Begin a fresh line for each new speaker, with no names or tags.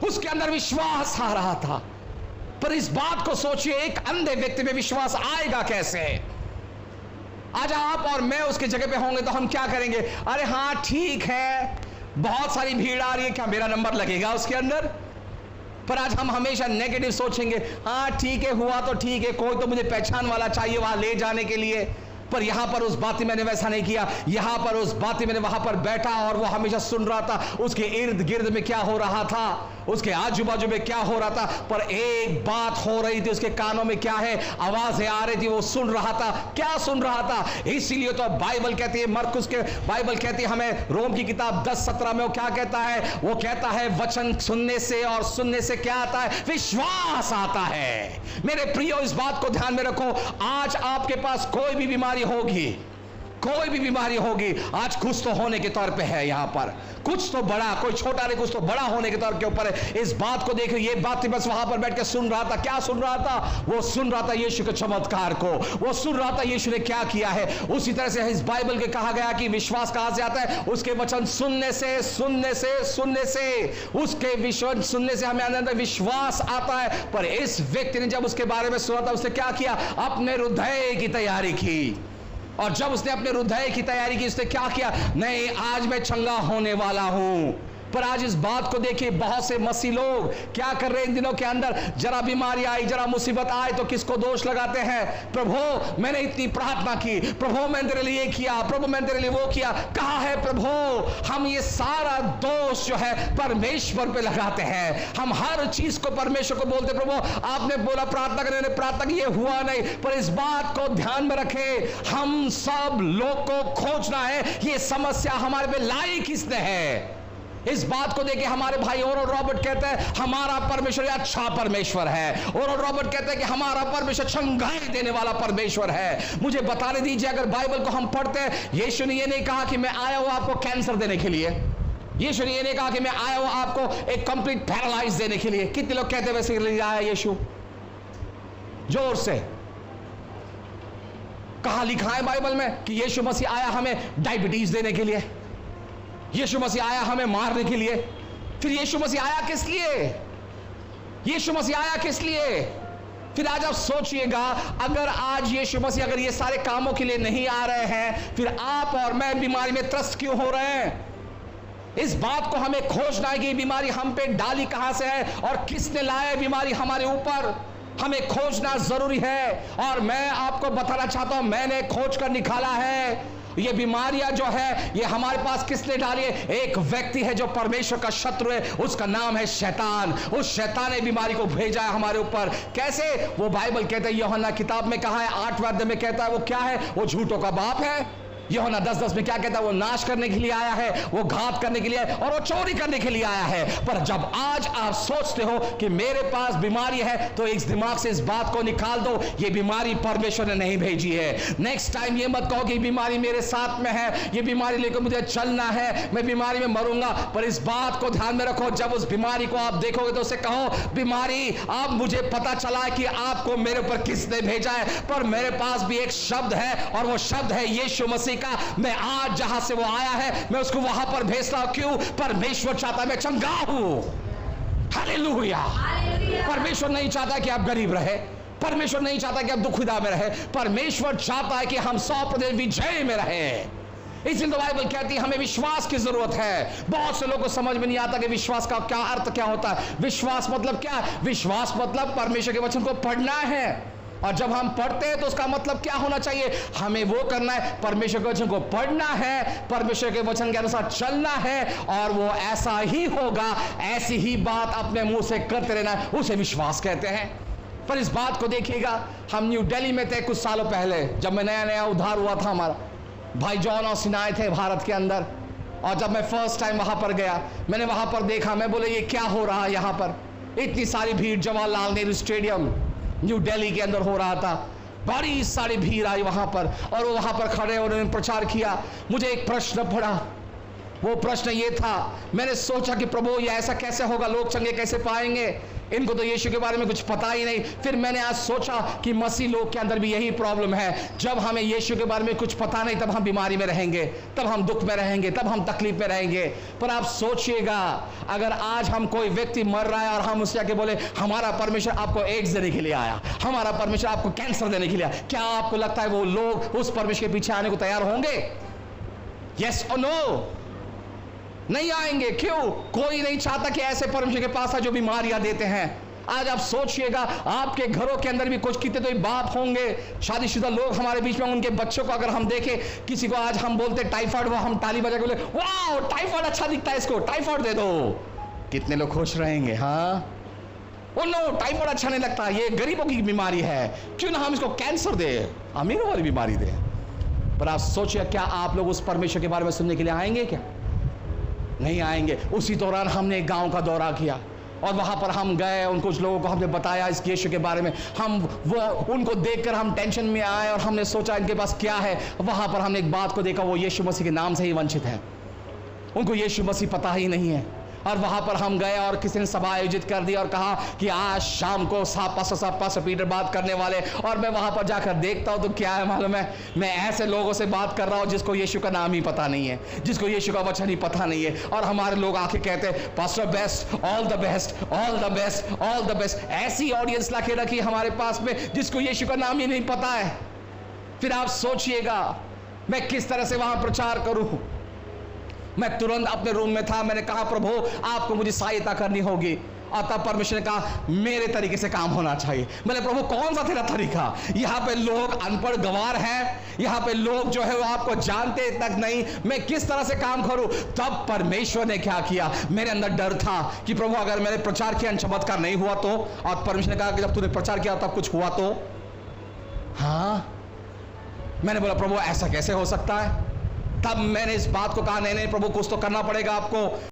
उसके अंदर विश्वास आ रहा था। पर इस बात को सोचिए, एक अंधे व्यक्ति में विश्वास आएगा कैसे? आज आप और मैं उसकी जगह पे होंगे तो हम क्या करेंगे? अरे हाँ ठीक है, बहुत सारी भीड़ आ रही है, क्या मेरा नंबर लगेगा उसके अंदर? पर आज हम हमेशा नेगेटिव सोचेंगे, हाँ ठीक है, हुआ तो ठीक है, कोई तो मुझे पहचान वाला चाहिए वहां ले जाने के लिए। पर यहां पर उस बाती मैंने वैसा नहीं किया। यहां पर उस बाती मैंने वहां पर बैठा और वो हमेशा सुन रहा था उसके इर्द गिर्द में क्या हो रहा था, उसके आजू बाजू में क्या हो रहा था। पर एक बात हो रही थी उसके कानों में, क्या है, आवाजें आ रही थी, वो सुन रहा था। क्या सुन रहा था? इसीलिए तो बाइबल कहती है, मरकुस के बाइबल कहती है हमें, रोम की किताब 10:17 में वो क्या कहता है? वो कहता है वचन सुनने से, और सुनने से क्या आता है? विश्वास आता है। मेरे प्रियो, इस बात को ध्यान में रखो, आज आपके पास कोई भी बीमारी होगी, कोई भी बीमारी होगी, आज कुछ तो होने के तौर पे है यहां पर, कुछ तो बड़ा, कोई छोटा नहीं, कुछ तो बड़ा होने के तौर के ऊपर है। इस बात को देखिए, ये बात बस वहां पर बैठ के सुन रहा था। क्या सुन रहा था? वो सुन रहा था यीशु के चमत्कार को, वो सुन रहा था यीशु ने क्या किया है। उसी तरह से इस बाइबल के कहा गया कि विश्वास कहां से आता है? उसके वचन सुनने से, सुनने से, सुनने से, उसके विश्वास सुनने से हमें अंदर विश्वास आता है। पर इस व्यक्ति ने जब उसके बारे में सुना था, उसने क्या किया? अपने हृदय की तैयारी की। और जब उसने अपने हृदय की तैयारी की, उसने क्या किया? नहीं, आज मैं चंगा होने वाला हूं। पर आज इस बात को देखिए, बहुत से मसीह लोग क्या कर रहे हैं इन दिनों के अंदर, जरा बीमारी आई, जरा मुसीबत आए तो किसको दोष लगाते हैं? प्रभु मैंने इतनी प्रार्थना की, प्रभु मैंने तेरे लिए किया, प्रभु मैंने तेरे लिए वो किया। कहा है प्रभु? हम ये सारा दोष जो है परमेश्वर पे लगाते हैं। हम हर चीज को परमेश्वर को बोलते, प्रभु आपने बोला प्रार्थना करने, प्रार्थना की, ये हुआ नहीं। पर इस बात को ध्यान में रखें, हम सब लोग को खोजना है ये समस्या हमारे पे लाई किसने है। इस बात को देखिए, हमारे भाई और रॉबर्ट कहते हैं हमारा परमेश्वर अच्छा परमेश्वर है, और रॉबर्ट कहते हैं कि हमारा परमेश्वर चंगाई देने वाला परमेश्वर है। मुझे बताने दीजिए, अगर बाइबल को हम पढ़ते हैं, यीशु ने ये नहीं कहा कि मैं आया हूं आपको कैंसर देने के लिए, यीशु ने ये नहीं कहा कि मैं आया हूं आपको एक कंप्लीट पैरालाइज देने के लिए। कितने लोग कहते हैं वैसे आया यीशु? जोर से कहा लिखा है बाइबल में कि यीशु मसीह आया हमें डायबिटीज देने के लिए, यीशु मसीह आया हमें मारने के लिए। फिर यीशु मसीह आया किस लिए? यीशु मसीह आया किस लिए? फिर आज आप सोचिएगा, अगर आज यीशु मसीह अगर ये सारे कामों के लिए नहीं आ रहे हैं, फिर आप और मैं बीमारी में त्रस्त क्यों हो रहे हैं? इस बात को हमें खोजना है कि बीमारी हम पे डाली कहां से है और किसने लाया है बीमारी हमारे ऊपर। हमें खोजना जरूरी है, और मैं आपको बताना चाहता हूं, मैंने खोज कर निकाला है ये बीमारियां जो है ये हमारे पास किसने डाली है? एक व्यक्ति है जो परमेश्वर का शत्रु है, उसका नाम है शैतान। उस शैतान ने बीमारी को भेजा है हमारे ऊपर। कैसे? वो बाइबल कहते हैं, यूहन्ना किताब में कहा है 8वें अध्याय में कहता है, वो क्या है? वो झूठों का बाप है। यूहन्ना 10:10 में क्या कहता है? वो नाश करने के लिए आया है, वो घात करने के लिए और वो चोरी करने के लिए आया है। पर जब आज आप सोचते हो कि मेरे पास बीमारी है, तो इस दिमाग से इस बात को निकाल दो, ये बीमारी परमेश्वर ने नहीं भेजी है। नेक्स्ट टाइम ये मत कहो कि बीमारी मेरे साथ में है, ये बीमारी लेकर मुझे चलना है, मैं बीमारी में मरूंगा। पर इस बात को ध्यान में रखो, जब उस बीमारी को आप देखोगे तो उसे कहो, बीमारी अब मुझे पता चला कि आपको मेरे ऊपर किसने भेजा है, पर मेरे पास भी एक शब्द है, और वो शब्द है यीशु मसीह का। मैं आज जहां से वो आया है मैं उसको वहां पर भेजता हूं। क्यों? परमेश्वर चाहता है मैं चंगा हूं। हालेलुया। परमेश्वर नहीं चाहता कि आप गरीब रहे, परमेश्वर नहीं चाहता कि आप दुखविदा में रहे, परमेश्वर चाहता है कि हम 100% विजय में रहे। इसलिए तो बाइबल कहती है हमें विश्वास की जरूरत है। बहुत से लोगों को समझ में नहीं आता कि विश्वास का क्या अर्थ क्या होता है। विश्वास मतलब क्या? विश्वास मतलब परमेश्वर के वचन को पढ़ना है, और जब हम पढ़ते हैं तो उसका मतलब क्या होना चाहिए? हमें वो करना है, परमेश्वर के वचन को पढ़ना है, परमेश्वर के वचन के अनुसार चलना है, और वो ऐसा ही होगा, ऐसी ही बात अपने मुंह से करते रहना है, उसे विश्वास कहते हैं। पर इस बात को देखिएगा, हम न्यू दिल्ली में थे कुछ सालों पहले, जब मैं नया नया उद्धार हुआ था, हमारा भाई जॉन और सिनाए थे भारत के अंदर, और जब मैं फर्स्ट टाइम वहां पर गया, मैंने वहां पर देखा, मैं बोले ये क्या हो रहा है यहाँ पर? इतनी सारी भीड़ जवाहरलाल नेहरू स्टेडियम न्यू दिल्ली के अंदर हो रहा था, बड़ी सारी भीड़ आई वहां पर, और वो वहां पर खड़े और उन्होंने प्रचार किया। मुझे एक प्रश्न पड़ा, वो प्रश्न ये था, मैंने सोचा कि प्रभु ये ऐसा कैसे होगा, लोग चंगे कैसे पाएंगे? इनको तो यीशु के बारे में कुछ पता ही नहीं। फिर मैंने आज सोचा कि मसीह लोग के अंदर भी यही प्रॉब्लम है। जब हमें यीशु के बारे में कुछ पता नहीं, तब हम बीमारी में रहेंगे, तब हम दुख में रहेंगे, तब हम तकलीफ में रहेंगे। पर आप सोचिएगा, अगर आज हम कोई व्यक्ति मर रहा है और हम उससे आके बोले हमारा परमेश्वर आपको एड्स देने के लिए आया, हमारा परमेश्वर आपको कैंसर देने के लिए आया, क्या आपको लगता है वो लोग उस परमेश्वर के पीछे आने को तैयार होंगे? यस और नो? नहीं आएंगे। क्यों? कोई नहीं चाहता कि ऐसे परमेश्वर के पास आ जो बीमारियां देते हैं। आज आप सोचिएगा, आपके घरों के अंदर भी कुछ कितने तो बाप होंगे, शादीशुदा लोग हमारे बीच में, उनके बच्चों को अगर हम देखें, किसी को आज हम बोलते टाइफाइड, वो हम ताली बजा के बोले वाह टाइफाइड अच्छा दिखता है, इसको टाइफाइड दे दो। कितने लोग खुश रहेंगे? हाँ, ओ नो, टाइफाइड अच्छा नहीं लगता, ये गरीबों की बीमारी है, क्यों ना हम इसको कैंसर दे, अमीरों वाली बीमारी दे। पर आप सोचिए, क्या आप लोग उस परमेश्वर के बारे में सुनने के लिए आएंगे? क्या नहीं आएंगे। उसी दौरान हमने एक गांव का दौरा किया और वहां पर हम गए, उन कुछ लोगों को हमने बताया इस यीशु के बारे में। हम वो उनको देखकर हम टेंशन में आए और हमने सोचा इनके पास क्या है। वहां पर हमने एक बात को देखा, वो यीशु मसीह के नाम से ही वंचित है, उनको यीशु मसीह पता ही नहीं है। और वहां पर हम गए और किसी ने सभा आयोजित कर दी और कहा कि आज शाम को पास्टर पीटर बात करने वाले। और मैं वहां पर जाकर देखता हूं तो क्या है मालूम है, मैं ऐसे लोगों से बात कर रहा हूं जिसको यीशु का नाम ही पता नहीं है, जिसको यीशु का वचन ही पता नहीं है। और हमारे लोग आके कहते हैं pastor best, all the best, all the best, all the best. ऐसी ऑडियंस लाके रखी हमारे पास में जिसको यीशु का नाम ही नहीं पता है। फिर आप सोचिएगा मैं किस तरह से वहां प्रचार करूं। मैं तुरंत अपने रूम में था, मैंने कहा प्रभु आपको मुझे सहायता करनी होगी। और तब परमेश्वर ने कहा मेरे तरीके से काम होना चाहिए। मैंने प्रभु कौन सा तेरा तरीका? यहाँ पे लोग अनपढ़ गवार हैं, यहाँ पे लोग जो है वो आपको जानते तक नहीं, मैं किस तरह से काम करूं? तब परमेश्वर ने क्या किया, मेरे अंदर डर था कि प्रभु अगर मैंने प्रचार किया चमत्कार नहीं हुआ तो। और परमेश्वर ने कहा कि जब तूने प्रचार किया तब कुछ हुआ तो। हाँ, मैंने बोला प्रभु ऐसा कैसे हो सकता है? तब मैंने इस बात को कहा नहीं नहीं प्रभु कुछ तो करना पड़ेगा आपको।